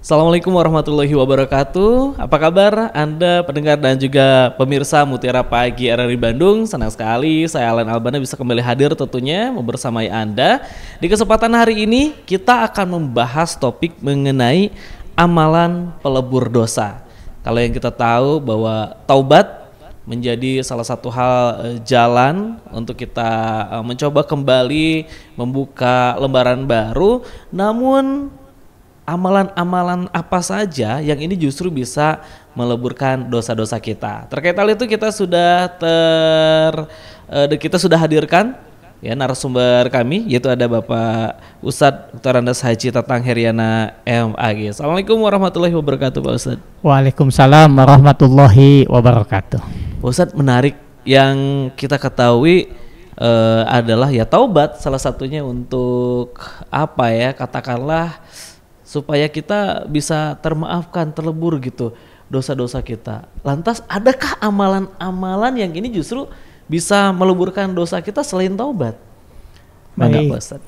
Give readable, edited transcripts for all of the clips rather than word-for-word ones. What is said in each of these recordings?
Assalamualaikum warahmatullahi wabarakatuh. Apa kabar Anda pendengar dan juga pemirsa Mutiara Pagi RRI Bandung? Senang sekali saya Alan Albana bisa kembali hadir tentunya membersamai Anda. Di kesempatan hari ini kita akan membahas topik mengenai amalan pelebur dosa. Kalau yang kita tahu bahwa taubat menjadi salah satu hal jalan untuk kita mencoba kembali membuka lembaran baru, namun amalan-amalan apa saja yang ini justru bisa meleburkan dosa-dosa kita. Terkait hal itu kita sudah hadirkan ya narasumber kami, yaitu ada Bapak Ustadz Dr. Andes Haji Tatang Heriana MAG. Assalamualaikum warahmatullahi wabarakatuh Pak Ustadz. Waalaikumsalam warahmatullahi wabarakatuh. Pak Ustadz, menarik yang kita ketahui adalah ya taubat salah satunya untuk apa ya, katakanlah supaya kita bisa termaafkan, terlebur gitu dosa-dosa kita. Lantas adakah amalan-amalan yang ini justru bisa meleburkan dosa kita selain taubat? Baik, Ustaz.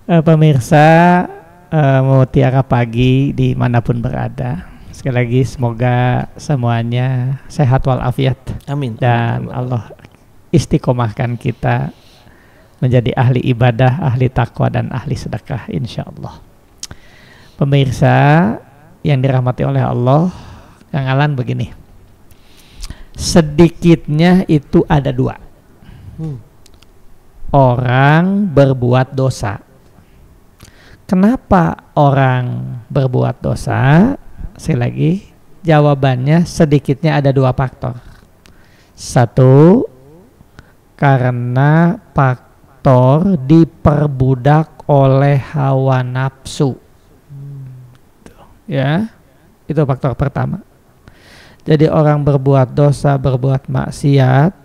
Pemirsa Mutiara Pagi dimanapun berada, sekali lagi semoga semuanya sehat walafiat. Amin. Dan Allah istiqomahkan kita menjadi ahli ibadah, ahli takwa dan ahli sedekah insya Allah. Pemirsa yang dirahmati oleh Allah, Kang Alan begini, sedikitnya itu ada dua. Orang berbuat dosa. Kenapa orang berbuat dosa? Sekali lagi, jawabannya sedikitnya ada dua faktor. Satu, karena faktor diperbudak oleh hawa nafsu. Ya, itu faktor pertama. Jadi orang berbuat dosa, berbuat maksiat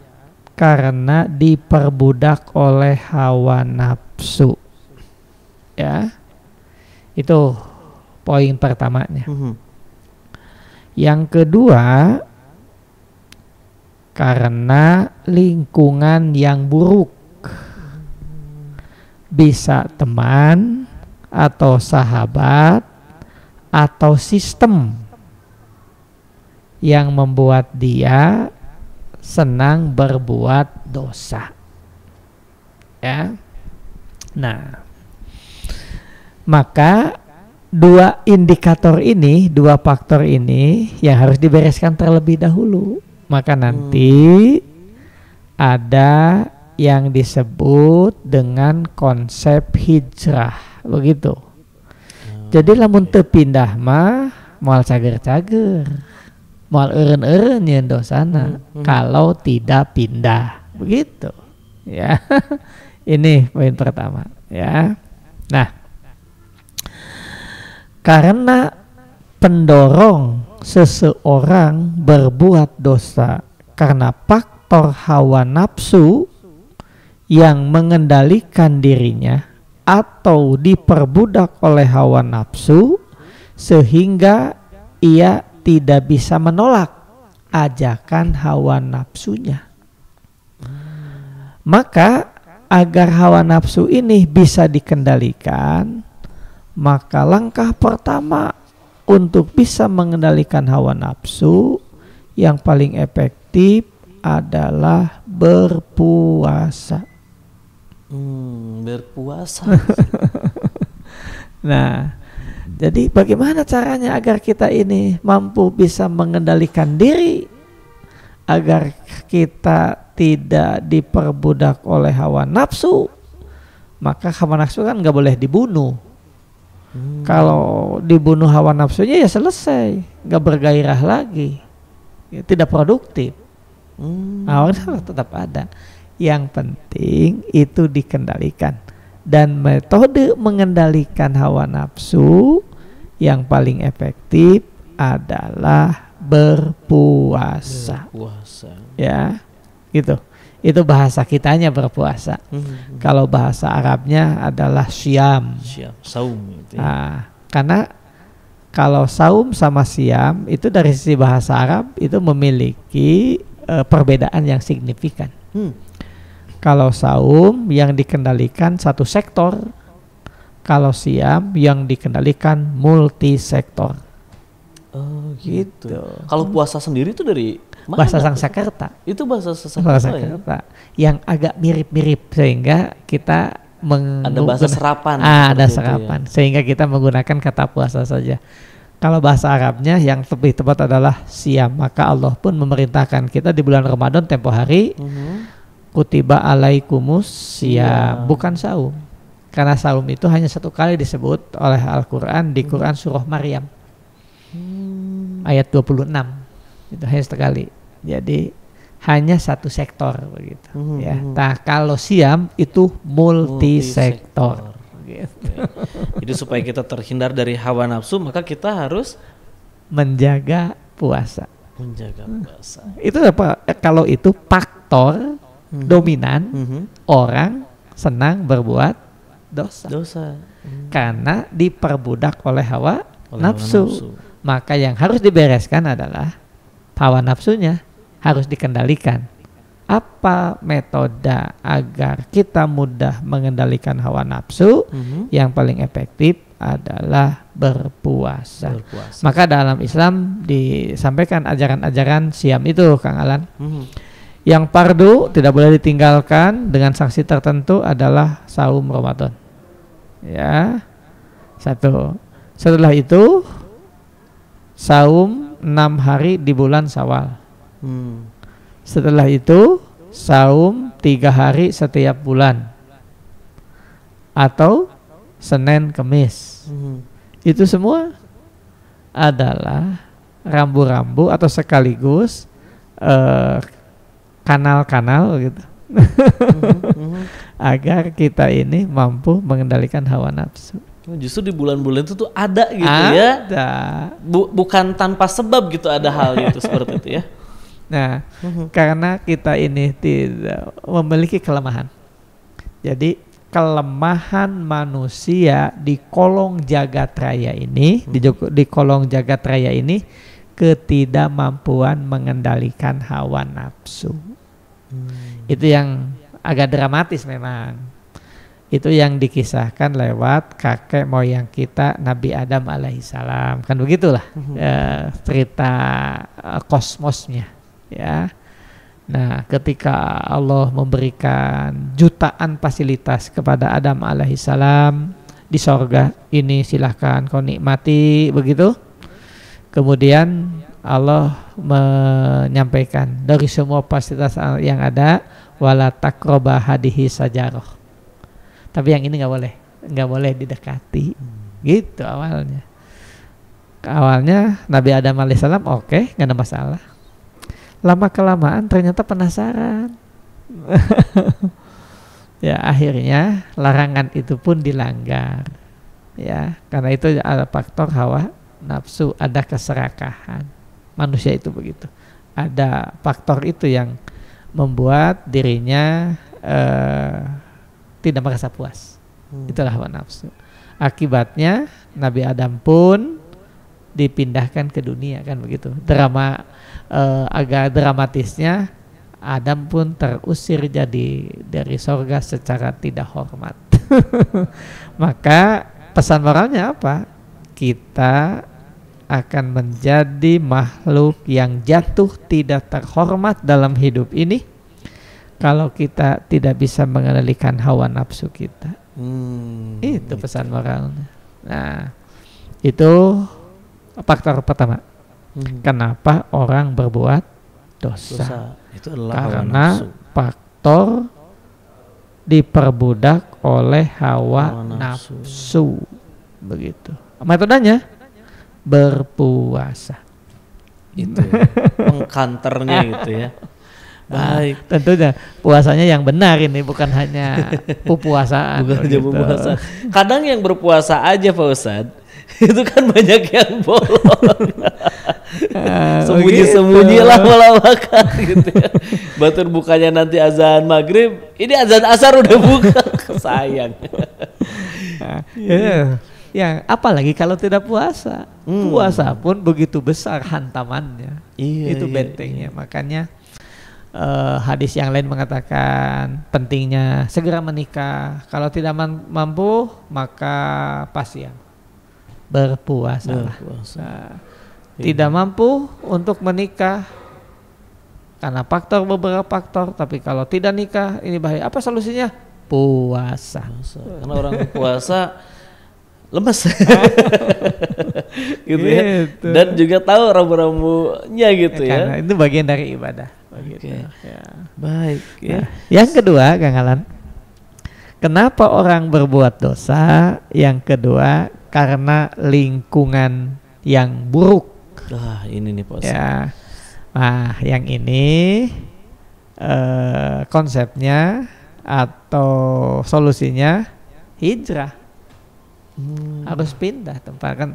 karena diperbudak oleh hawa nafsu. Ya, itu poin pertamanya. Yang kedua, karena lingkungan yang buruk. Bisa teman atau sahabat atau sistem yang membuat dia senang berbuat dosa. Ya. Nah, maka dua indikator ini, dua faktor ini yang harus dibereskan terlebih dahulu. Maka nanti ada yang disebut dengan konsep hijrah, begitu. Jadi lamun teu pindah mah moal cager-cager, moal eureun-eureun nyeun dosana kalau tidak pindah, begitu. Ya. Ini poin pertama, ya. Nah, karena pendorong seseorang berbuat dosa karena faktor hawa nafsu yang mengendalikan dirinya atau diperbudak oleh hawa nafsu sehingga ia tidak bisa menolak ajakan hawa nafsunya. Maka agar hawa nafsu ini bisa dikendalikan, maka langkah pertama untuk bisa mengendalikan hawa nafsu yang paling efektif adalah berpuasa. Berpuasa. Nah, jadi bagaimana caranya agar kita ini mampu bisa mengendalikan diri agar kita tidak diperbudak oleh hawa nafsu? Maka hawa nafsu kan nggak boleh dibunuh. Kalau dibunuh hawa nafsunya ya selesai, nggak bergairah lagi, ya, tidak produktif. Hawa nafsu tetap ada. Yang penting itu dikendalikan. Dan metode mengendalikan hawa nafsu yang paling efektif adalah berpuasa. Ya, gitu. Itu bahasa kitanya berpuasa. Kalau bahasa Arabnya adalah syam. Saum. Nah, karena kalau saum sama siam itu dari sisi bahasa Arab itu memiliki perbedaan yang signifikan. Kalau saum yang dikendalikan satu sektor, Kalau siam yang dikendalikan multisektor. Oh gitu. Kalau puasa sendiri itu dari mana? Bahasa Sanskerta. Itu bahasa Bahasa Sanskerta ya? Sanskerta yang agak mirip-mirip sehingga kita Ada bahasa serapan. ada seperti itu serapan sehingga kita menggunakan kata puasa saja. Kalau bahasa Arabnya yang lebih tepat adalah siam. Maka Allah pun memerintahkan kita di bulan Ramadan tempo hari kutiba alaikumus siam, bukan saum. Karena saum itu hanya satu kali disebut oleh Al-Quran di Quran surah Maryam ayat 26. Itu hanya sekali. Jadi hanya satu sektor begitu ya. Nah, kalau siam itu multisektor. Gitu. Jadi supaya kita terhindar dari hawa nafsu, maka kita harus menjaga puasa. menjaga puasa. Itu apa? Kalau itu faktor dominan orang senang berbuat dosa. Karena diperbudak oleh hawa nafsu. Maka yang harus dibereskan adalah hawa nafsunya, harus dikendalikan. Apa metode agar kita mudah mengendalikan hawa nafsu? Yang paling efektif adalah berpuasa. Maka dalam Islam disampaikan ajaran-ajaran siam itu, Kang Alan. Yang fardu tidak boleh ditinggalkan dengan sanksi tertentu adalah saum Ramadan. Ya, satu. Setelah itu saum 6 hari di bulan Syawal. Setelah itu saum 3 hari setiap bulan atau Senin Kemis. Itu semua adalah rambu-rambu atau sekaligus kanal-kanal gitu. Agar kita ini mampu mengendalikan hawa nafsu. Justru di bulan-bulan itu tuh ada gitu ya. Bukan tanpa sebab gitu ada hal itu seperti itu ya. Nah, karena kita ini tidak memiliki kelemahan. Jadi kelemahan manusia di kolong jagat raya ini, di kolong jagat raya ini ketidakmampuan mengendalikan hawa nafsu. Itu yang agak dramatis memang. Itu yang dikisahkan lewat kakek moyang kita Nabi Adam alaihissalam. Kan begitulah cerita kosmosnya. Ya, nah ketika Allah memberikan jutaan fasilitas kepada Adam alaihissalam di sorga, ini silahkan kau nikmati begitu. Kemudian Allah menyampaikan dari semua fasilitas yang ada, wala taqraba hadihi sajaroh. Tapi yang ini nggak boleh didekati. Gitu awalnya. Awalnya Nabi Adam alaihissalam oke, nggak ada masalah. Lama kelamaan ternyata penasaran. Ya akhirnya larangan itu pun dilanggar. Ya, karena itu ada faktor hawa nafsu, ada keserakahan. Manusia itu begitu. Ada faktor itu yang membuat dirinya tidak merasa puas. Itulah hawa nafsu. Akibatnya Nabi Adam pun dipindahkan ke dunia, kan begitu. Agak dramatisnya Adam pun terusir dari sorga secara tidak hormat. Maka pesan moralnya apa? Kita akan menjadi makhluk yang jatuh tidak terhormat dalam hidup ini kalau kita tidak bisa mengendalikan hawa nafsu kita. Itu pesan moralnya. Nah, itu faktor pertama. Kenapa orang berbuat dosa? Itu adalah karena faktor diperbudak oleh hawa nafsu. Begitu. Metodenya berpuasa. Itu pengkanternya gitu ya. Baik. Tentunya puasanya yang benar ini, bukan hanya pupuasaan. Bukan hanya pupuasa. Kadang yang berpuasa aja Pak Ustadz, itu kan banyak yang bolong. Sembunyi-sembunyi lama-lama gitu ya. Batur bukanya nanti azan maghrib, ini azan asar udah buka. Sayang. Ya, apalagi kalau tidak puasa. Puasa pun begitu besar hantamannya. Itu bentengnya. Makanya hadis yang lain mengatakan pentingnya segera menikah. Kalau tidak mampu maka pasien berpuasa. Tidak mampu untuk menikah karena beberapa faktor, tapi kalau tidak nikah ini bahaya. Apa solusinya? Puasa. Karena orang puasa lemes gitu ya. Dan juga tahu rambu-rambunya gitu ya. Karena itu bagian dari ibadah. Okay. Ya. Baik ya. Yang kedua, Kang Alan, kenapa orang berbuat dosa? Yang kedua, karena lingkungan yang buruk. Ini nih Pak. Ya. Nah, yang ini konsepnya atau solusinya hijrah. Harus pindah tempat kan.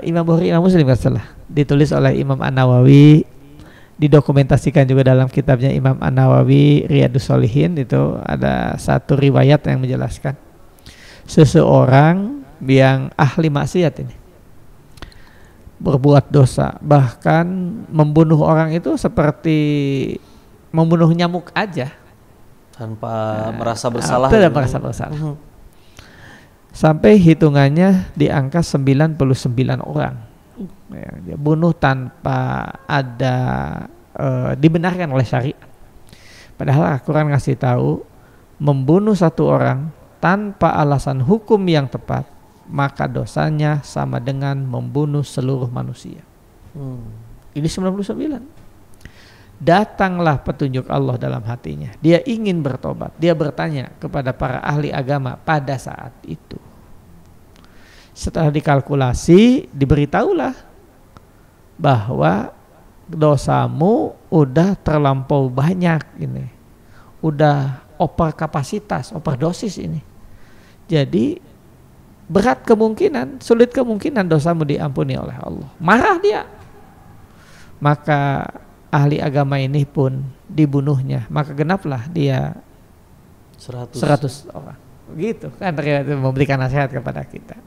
Imam Bukhari, Imam Muslim kan salah. Ditulis oleh Imam An-Nawawi, didokumentasikan juga dalam kitabnya Imam An-Nawawi Riyadhus Shalihin. Itu ada satu riwayat yang menjelaskan seseorang yang ahli maksiat ini berbuat dosa, bahkan membunuh orang itu seperti membunuh nyamuk aja tanpa merasa bersalah. Tidak merasa bersalah. Sampai hitungannya di angka 99 orang. Dia bunuh tanpa ada dibenarkan oleh syariat. Padahal Al-Quran ngasih tahu, membunuh satu orang tanpa alasan hukum yang tepat, maka dosanya sama dengan membunuh seluruh manusia. Ini 99. Datanglah petunjuk Allah dalam hatinya. Dia ingin bertobat. Dia bertanya kepada para ahli agama pada saat itu. Setelah dikalkulasi, diberitahulah bahwa dosamu udah terlampau banyak ini. Udah over kapasitas, overdosis ini. Jadi sulit kemungkinan dosamu diampuni oleh Allah. Marah dia. Maka ahli agama ini pun dibunuhnya. Maka genaplah dia 100 orang. Begitu kan, memberikan nasihat kepada kita.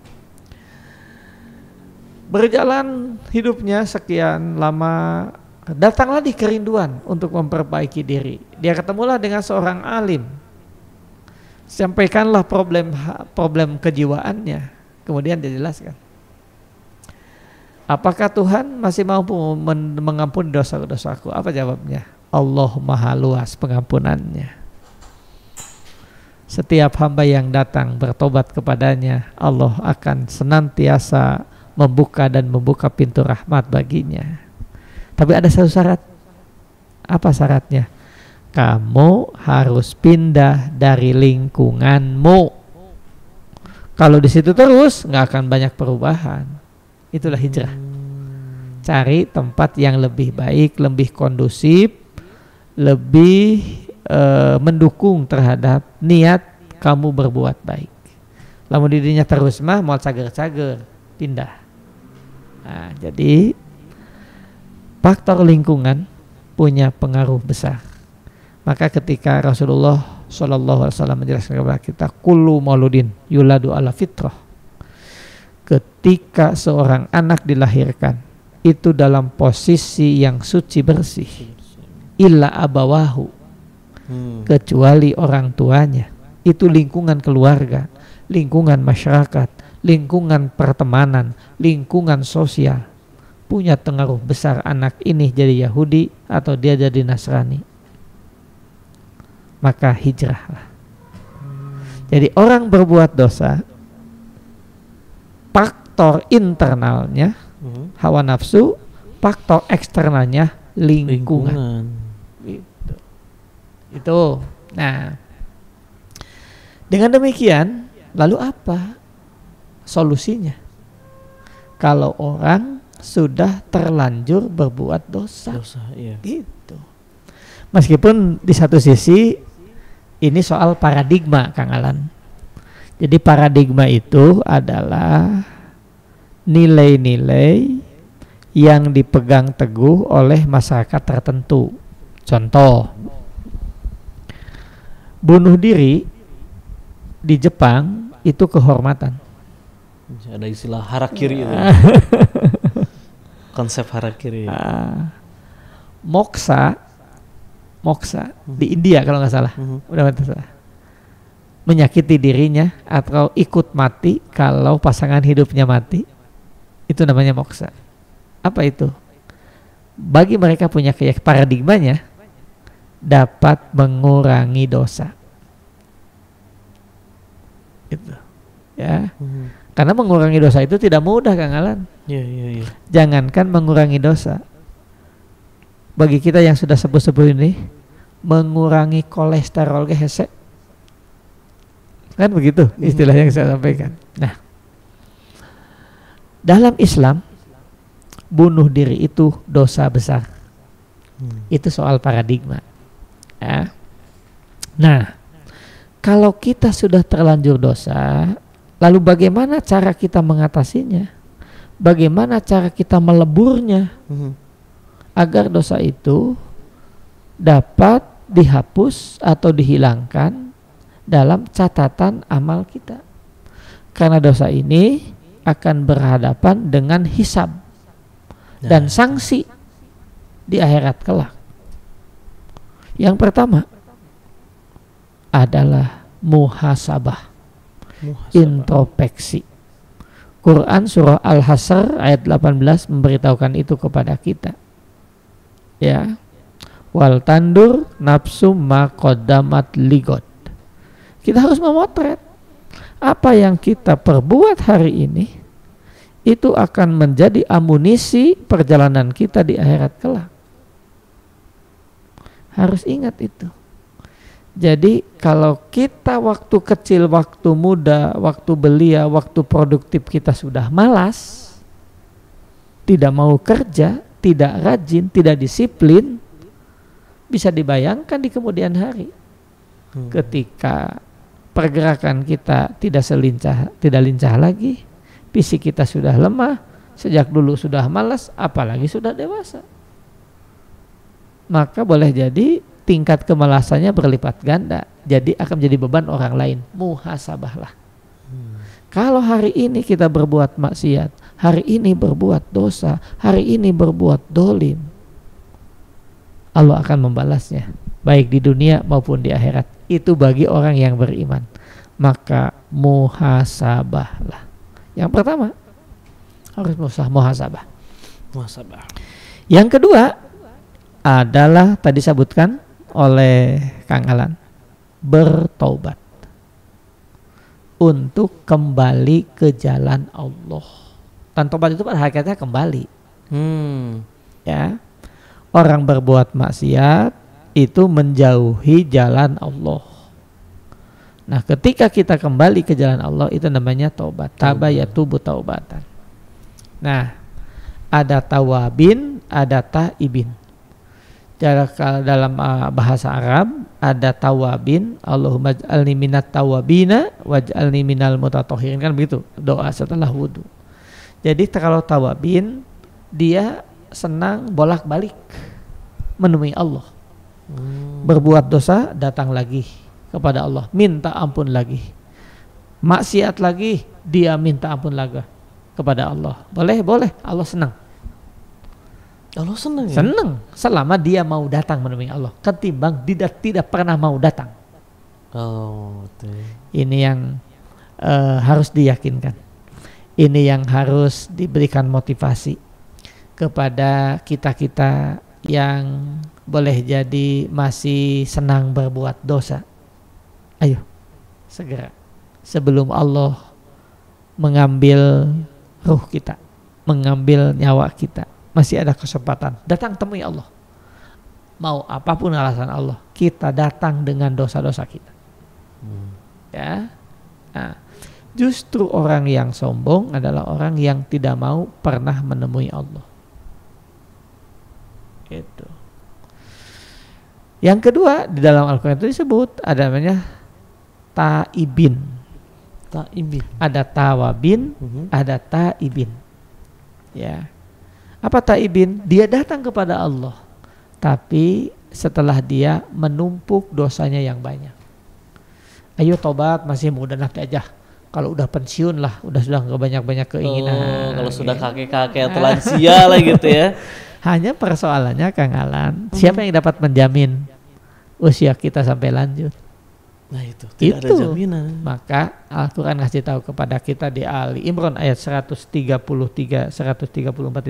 Berjalan hidupnya sekian lama, datanglah di kerinduan untuk memperbaiki diri. Dia ketemulah dengan seorang alim. Sampaikanlah problem kejiwaannya. Kemudian dia jelaskan, apakah Tuhan masih mampu mengampuni dosa-dosaku? Apa jawabnya? Allah Maha Luas pengampunannya. Setiap hamba yang datang bertobat kepadanya, Allah akan senantiasa membuka pintu rahmat baginya. Tapi ada satu syarat. Apa syaratnya? Kamu harus pindah dari lingkunganmu. Kalau di situ terus nggak akan banyak perubahan. Itulah hijrah. Cari tempat yang lebih baik, lebih kondusif, lebih mendukung terhadap niat kamu berbuat baik. Lamun dirinya terus mah mau cager-cager, pindah. Nah, jadi faktor lingkungan punya pengaruh besar. Maka ketika Rasulullah SAW menjelaskan kepada kita, kullu mauludin yuladu ala fitrah. Ketika seorang anak dilahirkan, itu dalam posisi yang suci bersih. Illa abawahu, kecuali orang tuanya. Itu lingkungan keluarga, lingkungan masyarakat, lingkungan pertemanan, lingkungan sosial. Punya pengaruh besar anak ini jadi Yahudi atau dia jadi Nasrani. Maka hijrahlah. Jadi orang berbuat dosa, faktor internalnya hawa nafsu, faktor eksternalnya lingkungan. Itu. Nah, dengan demikian, lalu apa solusinya? Kalau orang sudah terlanjur berbuat dosa, iya. Gitu. Meskipun di satu sisi ini soal paradigma, Kang Alan. Jadi paradigma itu adalah nilai-nilai yang dipegang teguh oleh masyarakat tertentu. Contoh, bunuh diri di Jepang itu kehormatan. Ada istilah harakiri itu. Konsep harakiri. Moksa moksa di India kalau nggak salah. Udah salah. Menyakiti dirinya atau ikut mati kalau pasangan hidupnya mati, itu namanya moksa. Apa itu? Bagi mereka punya paradigmanya dapat mengurangi dosa. Itu. Ya. Karena mengurangi dosa itu tidak mudah, Kang Alan. Jangankan mengurangi dosa. Bagi kita yang sudah sepuh-sepuh ini, mengurangi kolesterol hese. Kan begitu istilah yang saya sampaikan. Nah, dalam Islam bunuh diri itu dosa besar. Itu soal paradigma. Ya. Nah, kalau kita sudah terlanjur dosa, lalu bagaimana cara kita mengatasinya? Bagaimana cara kita meleburnya agar dosa itu dapat dihapus atau dihilangkan dalam catatan amal kita? Karena dosa ini akan berhadapan dengan hisab dan sanksi di akhirat kelak. Yang pertama adalah muhasabah, introspeksi. Quran surah Al-Hasr ayat 18 memberitahukan itu kepada kita. Ya. Wal tandur nafsu ma qaddamat ligod. Kita harus memotret apa yang kita perbuat hari ini, itu akan menjadi amunisi perjalanan kita di akhirat kelak. Harus ingat itu. Jadi kalau kita waktu kecil, waktu muda, waktu belia, waktu produktif kita sudah malas, tidak mau kerja, tidak rajin, tidak disiplin, bisa dibayangkan di kemudian hari ketika pergerakan kita tidak lincah lagi, fisik kita sudah lemah, sejak dulu sudah malas, apalagi sudah dewasa. Maka boleh jadi tingkat kemalasannya berlipat ganda, jadi akan menjadi beban orang lain. Muhasabahlah. Kalau hari ini kita berbuat maksiat, hari ini berbuat dosa, hari ini berbuat dolim, Allah akan membalasnya, baik di dunia maupun di akhirat. Itu bagi orang yang beriman. Maka muhasabahlah. Yang pertama harus muhasabah. Yang kedua adalah tadi disebutkan oleh Kang Alan, bertaubat untuk kembali ke jalan Allah. Dan taubat itu pada hakikatnya kembali. Ya. Orang berbuat maksiat itu menjauhi jalan Allah. Nah, ketika kita kembali ke jalan Allah, itu namanya taubat. Taba yatubu taubatan. Nah, ada tawabin, ada taibin. Dalam bahasa Arab ada tawabin, Allahumma ij'alni minat tawabina waj'alni minal mutatahhirin, kan begitu doa setelah wudu. Jadi kalau tawabin, dia senang bolak-balik menemui Allah. Berbuat dosa, datang lagi kepada Allah, minta ampun lagi. Maksiat lagi, dia minta ampun lagi kepada Allah. Boleh, Allah senang. Allah senang ya? Senang selama dia mau datang menemui Allah, ketimbang tidak pernah mau datang. Ini yang harus diyakinkan. Ini yang harus diberikan motivasi kepada kita-kita yang boleh jadi masih senang berbuat dosa. Ayo segera sebelum Allah mengambil ruh kita, mengambil nyawa kita, masih ada kesempatan. Datang temui Allah. Mau apapun alasan Allah, kita datang dengan dosa-dosa kita. Ya. Nah, justru orang yang sombong adalah orang yang tidak mau pernah menemui Allah. Itu. Yang kedua, di dalam Al-Quran itu disebut ada namanya taibin. Ada tawabin, ada taibin. Ya. Apa taibin? Dia datang kepada Allah, tapi setelah dia menumpuk dosanya yang banyak. Ayo tobat, masih muda nanti aja. Kalau udah pensiun lah, sudah nggak banyak keinginan. Kalau sudah kakek-kakek atau lansia lah gitu ya. Hanya persoalannya Kang Alan, siapa yang dapat menjamin usia kita sampai lanjut. Nah itu tidak ada jaminan. Maka Al-Quran ngasih tahu kepada kita di Ali Imran ayat 134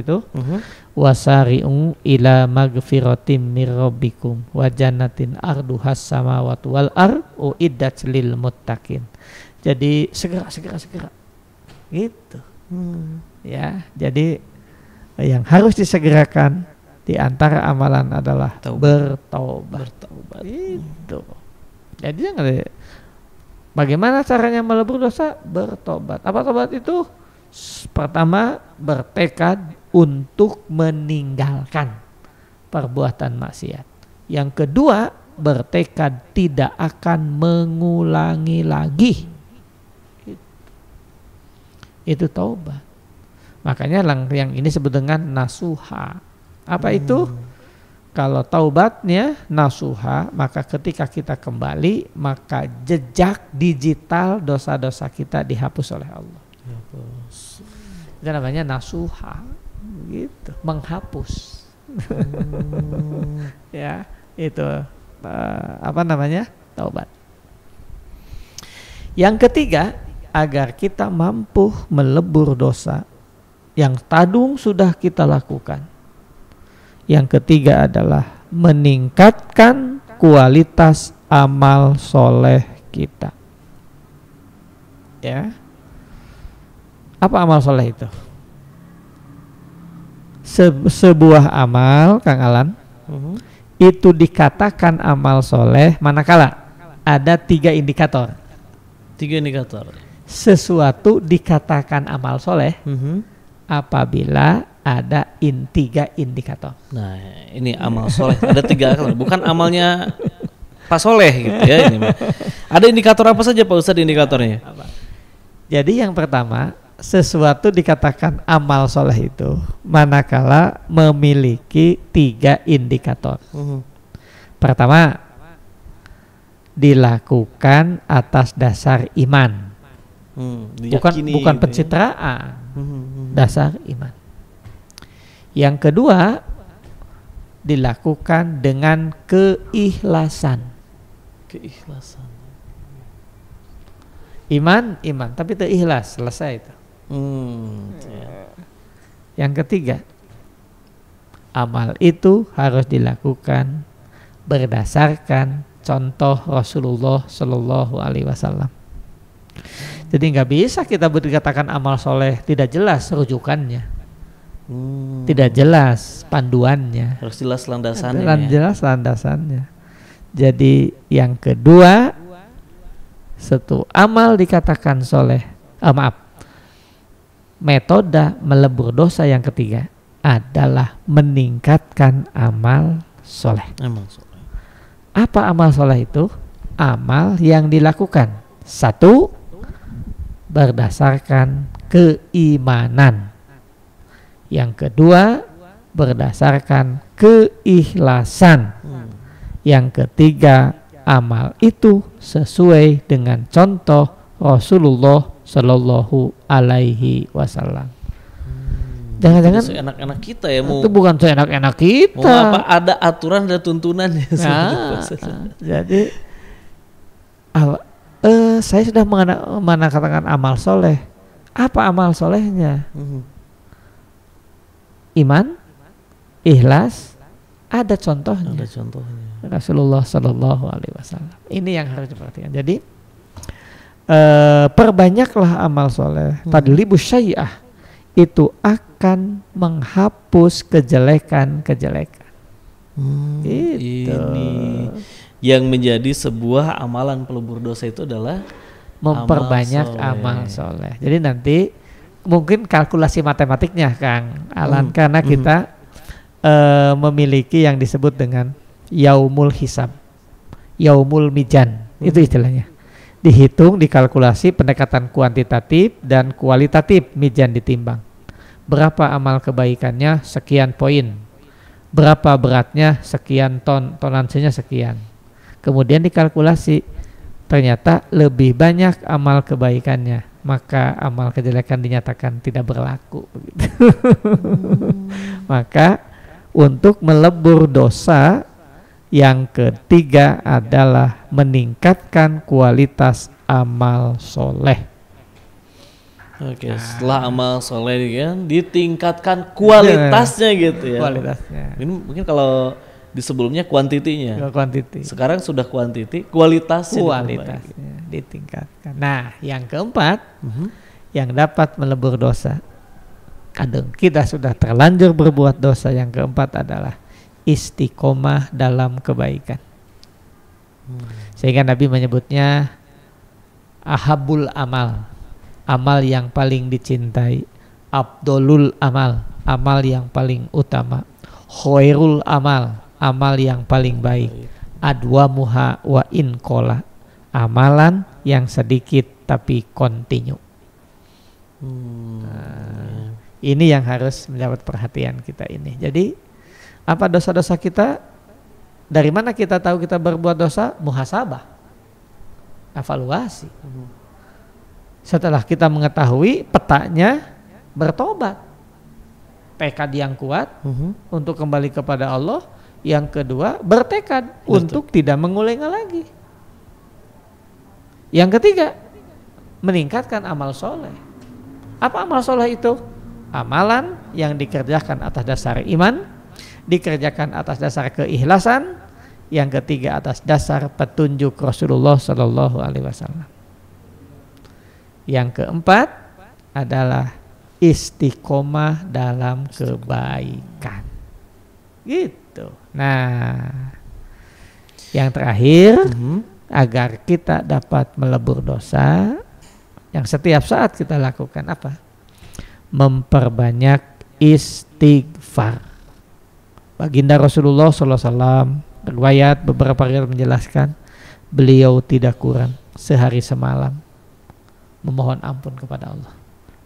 itu, wasari'u ila magfiratim mir rabbikum wa jannatin arduhas samawati wal ardu uiddat lil muttaqin. Jadi segera gitu. Ya, jadi yang harus disegerakan di antara amalan adalah bertaubat. Itu. Jadi bagaimana caranya melebur dosa? Bertobat. Apa tobat itu? Pertama, bertekad untuk meninggalkan perbuatan maksiat. Yang kedua, bertekad tidak akan mengulangi lagi. Itu taubat. Makanya yang ini disebut dengan nasuha. Apa itu? Kalau taubatnya nasuha, maka ketika kita kembali, maka jejak digital dosa-dosa kita dihapus oleh Allah. Itu namanya nasuha, gitu, menghapus. Ya, itu apa namanya? Taubat. Yang ketiga, agar kita mampu melebur dosa yang tadung sudah kita lakukan. Yang ketiga adalah meningkatkan kualitas amal soleh kita. Ya, apa amal soleh itu? Sebuah amal, Kang Alan, itu dikatakan amal soleh manakala ada 3 indikator. 3 indikator. Sesuatu dikatakan amal soleh apabila ada 3 indikator. Nah, ini amal soleh. Ada 3 kan, bukan amalnya Pak Soleh gitu ya ini. Ada indikator apa saja Pak Ustadz indikatornya? Jadi yang pertama, sesuatu dikatakan amal soleh itu manakala memiliki 3 indikator. Pertama, dilakukan atas dasar iman. Bukan pencitraan. Dasar iman. Yang kedua, dilakukan dengan keikhlasan. Iman, tapi itu ikhlas, selesai itu. Yang ketiga, amal itu harus dilakukan berdasarkan contoh Rasulullah Shallallahu Alaihi Wasallam. Jadi nggak bisa kita berkatakan amal soleh tidak jelas rujukannya. Tidak jelas panduannya. Harus jelas landasannya. Jelas landasannya. Jadi yang kedua, satu amal dikatakan soleh. Metode melebur dosa yang ketiga adalah meningkatkan amal soleh. Apa amal soleh itu? Amal yang dilakukan 1 berdasarkan keimanan. Yang kedua berdasarkan keikhlasan. Yang ketiga, amal itu sesuai dengan contoh Rasulullah Shallallahu Alaihi Wasallam. Jangan-jangan seenak-enak kita ya mau. Itu bukan seenak-enak kita. Mau apa, ada aturan, ada tuntunannya. Jadi saya sudah mengatakan amal soleh. Apa amal solehnya? Iman, ikhlas, ada contohnya. Rasulullah Shallallahu Alaihi Wasallam. Ini yang harus diperhatikan. Jadi perbanyaklah amal soleh. Tadlibus syai'ah itu akan menghapus kejelekan-kejelekan. Ini yang menjadi sebuah amalan pelebur dosa itu adalah memperbanyak amal soleh. Jadi nanti mungkin kalkulasi matematiknya Kang Alan, karena kita memiliki yang disebut dengan yaumul hisab, yaumul mijan, itu istilahnya. Dihitung, dikalkulasi pendekatan kuantitatif dan kualitatif, mijan ditimbang. Berapa amal kebaikannya, sekian poin. Berapa beratnya, sekian ton, tonansenya sekian. Kemudian dikalkulasi, ternyata lebih banyak amal kebaikannya, maka amal kejelekan dinyatakan tidak berlaku. Maka untuk melebur dosa Yang ketiga adalah meningkatkan kualitas amal soleh. Oke, setelah amal soleh kan ditingkatkan kualitasnya gitu ya. Kualitasnya. Ini mungkin kalau di sebelumnya kuantitinya. Kuantiti. Sekarang sudah kuantiti, kualitasnya ditingkatkan. Nah, yang keempat yang dapat melebur dosa. Kadang kita sudah terlanjur berbuat dosa. Yang keempat adalah istiqomah dalam kebaikan. Sehingga Nabi menyebutnya ahabul amal, amal yang paling dicintai, abdolul amal, amal yang paling utama, khairul amal, amal yang paling baik, adwamuha wa inqala, amalan yang sedikit tapi kontinu. Ini yang harus mendapat perhatian kita ini. Jadi apa dosa-dosa kita? Dari mana kita tahu kita berbuat dosa? Muhasabah, evaluasi. Setelah kita mengetahui petanya, bertobat, tekad yang kuat untuk kembali kepada Allah. Yang kedua, bertekad untuk tidak mengulangi lagi. Yang ketiga, meningkatkan amal soleh. Apa amal soleh itu? Amalan yang dikerjakan atas dasar iman, dikerjakan atas dasar keikhlasan. Yang ketiga, atas dasar petunjuk Rasulullah Sallallahu Alaihi Wasallam. Yang keempat adalah istiqomah dalam kebaikan. Gitu. Nah, yang terakhir, agar kita dapat melebur dosa, yang setiap saat kita lakukan apa? Memperbanyak istighfar. Baginda Rasulullah SAW riwayat beberapa riwayat menjelaskan beliau tidak kurang sehari semalam memohon ampun kepada Allah,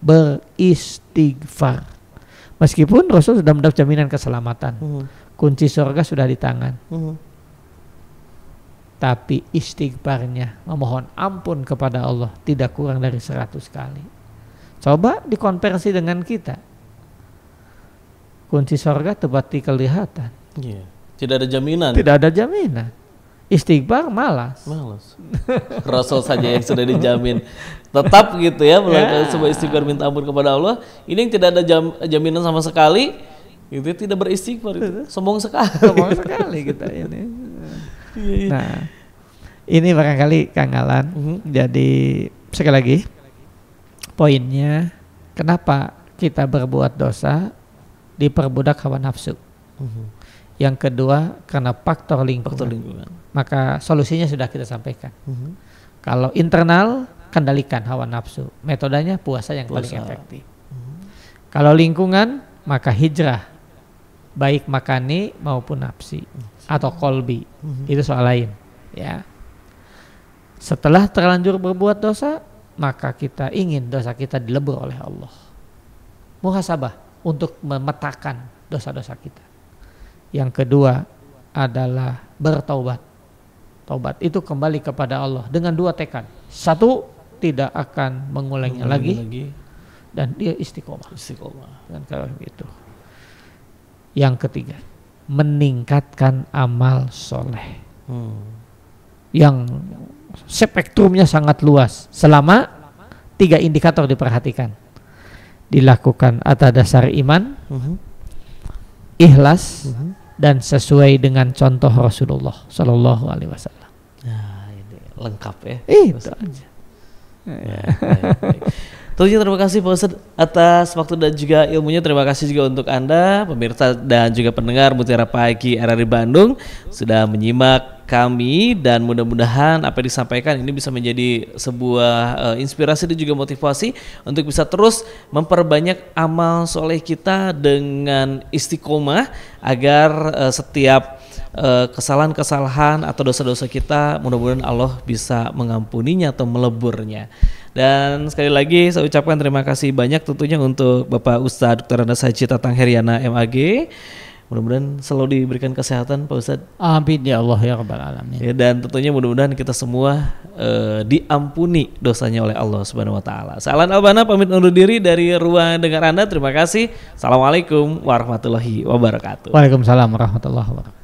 beristighfar. Meskipun Rasul sudah mendapat jaminan keselamatan, kunci surga sudah di tangan, tapi istighfarnya, memohon ampun kepada Allah tidak kurang dari 100 kali. Coba dikonversi dengan kita. Kunci surga terbati kelihatan. Tidak ada jaminan. Tidak ada jaminan. Istighfar malas. Rasul saja yang sudah dijamin tetap gitu ya melakukan sebuah istighfar minta ampun kepada Allah. Ini yang tidak ada jaminan sama sekali, itu tidak beristighfar, itu sombong sekali. Sombong sekali kita ini. Nah, ini barangkali Kang Alan. Jadi sekali lagi poinnya, kenapa kita berbuat dosa? Diperbudak hawa nafsu. Yang kedua, karena faktor lingkungan. Maka solusinya sudah kita sampaikan. Kalau internal, kendalikan hawa nafsu. Metodenya puasa yang paling efektif. Kalau lingkungan, maka hijrah, baik makani maupun nafsi atau kolbi. Itu soal lain. Ya. Setelah terlanjur berbuat dosa, maka kita ingin dosa kita dilebur oleh Allah. Muhasabah untuk memetakan dosa-dosa kita. Yang kedua adalah bertaubat. Taubat itu kembali kepada Allah dengan 2 tekad. 1, tidak akan mengulangi lagi. Dan dia istiqomah. Dan kalau begitu. Yang ketiga, meningkatkan amal soleh. Yang spektrumnya sangat luas. Selama 3 indikator diperhatikan. Dilakukan atas dasar iman, ikhlas, dan sesuai dengan contoh Rasulullah Sallallahu Alaihi Wasallam. Nah, ini lengkap ya. Itu aja. Tentunya terima kasih Pak Ustadz atas waktu dan juga ilmunya. Terima kasih juga untuk Anda pemirsa dan juga pendengar Mutiara Pagi RRI Bandung sudah menyimak kami, dan mudah-mudahan apa yang disampaikan ini bisa menjadi sebuah inspirasi dan juga motivasi untuk bisa terus memperbanyak amal soleh kita dengan istiqomah agar setiap kesalahan-kesalahan atau dosa-dosa kita mudah-mudahan Allah bisa mengampuninya atau meleburnya. Dan sekali lagi saya ucapkan terima kasih banyak tentunya untuk Bapak Ustadz Dr. Andes Haji Tatang Heriana MAG. Mudah-mudahan selalu diberikan kesehatan Pak Ustadz. Amin ya Allah ya Rabbal Alamin. Ya, dan tentunya mudah-mudahan kita semua diampuni dosanya oleh Allah Subhanahu Wa Taala. Saya Alan Albana pamit undur diri dari ruang dengar Anda. Terima kasih. Assalamualaikum warahmatullahi wabarakatuh. Waalaikumsalam warahmatullahi wabarakatuh.